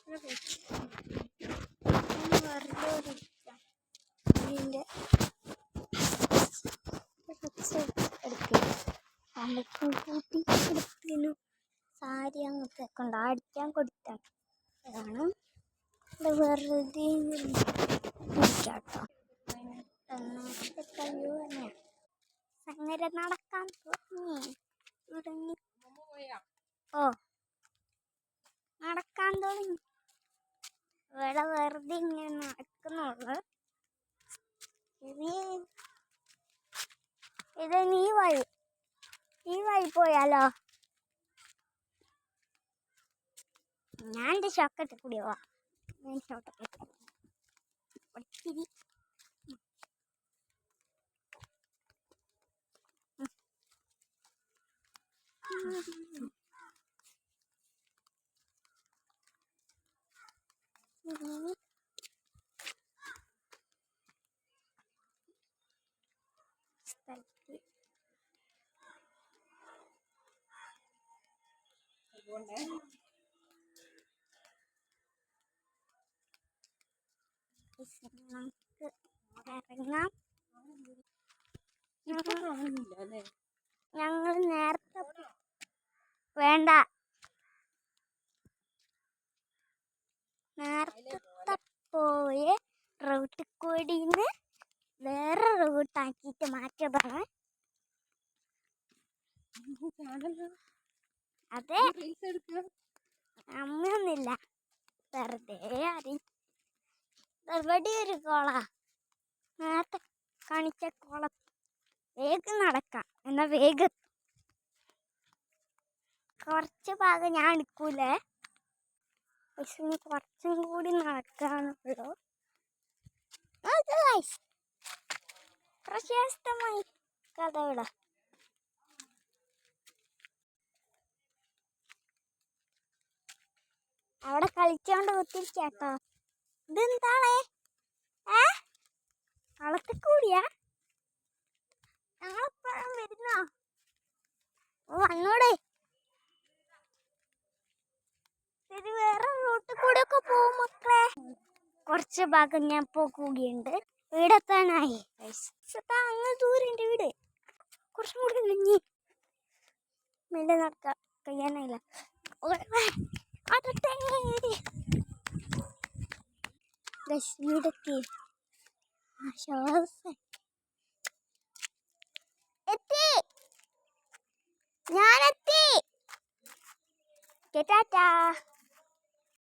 ഇതിൻ്റെ കൂട്ടി എടുത്തിനു സാരി അങ്ങനത്തെ ഒക്കെ ഉണ്ട് അടിക്കാൻ കൊടുത്താണ്. അതാണ് വെറുതെ കേട്ടോ. അങ്ങനെ നടക്കാൻ തുടങ്ങി. ഓ നടക്കാൻ തുടങ്ങി. ഇവിടെ വെറുതെ ഇങ്ങനെ നടക്കുന്നുള്ളു. ഇത് നീ വഴി പോയാലോ? ഞാൻ എൻ്റെ ഷോക്കറ്റ് കൂടി പോവാ. ഞാൻ ഷോക്കറ്റ് ഒത്തിരി നമുക്ക് ഇറങ്ങാം. ഞങ്ങൾ നേരത്തെ വേണ്ട നേരത്തെ പോയ റൂട്ടിൽ കൂടിന്ന് വേറെ റൂട്ടാക്കിയിട്ട് മാറ്റിയതാണ്. അതെ അമ്മയൊന്നില്ല, വെറുതെ എവിടെ ഒരു കോള നേരത്തെ കാണിച്ച കോള. വേഗം നടക്കാം എന്നാ വേഗം. കുറച്ച് ഭാഗം ഞാൻ എടുക്കൂലേ, പക്ഷെ ഇനി കുറച്ചും കൂടി നടക്കാനുള്ളൂ. പ്രശസ്തമായി കഥ ഇവിടെ. അവിടെ കളിച്ചോണ്ട് കുത്തിരിക്കാട്ടോ. ഇതെന്താണേ കളത്തിക്കൂടിയാ? ഞങ്ങളെപ്പോഴും വരുന്നോ? വന്നോടെ. ശരി, വേറെ റൂട്ടിൽ കൂടെ ഒക്കെ പോകും മക്കളെ. കുറച്ച് ഭാഗം ഞാൻ പോകുകയുണ്ട്. വീടെത്താനായി. അങ്ങ് ദൂരം വീട്. കുറച്ചും കൂടി നീങ്ങി മെല്ലെ നടക്കാം. കഴിയാനായില്ല. വീടെത്തി. എത്തി, ഞാനെത്തി. ടാറ്റാ.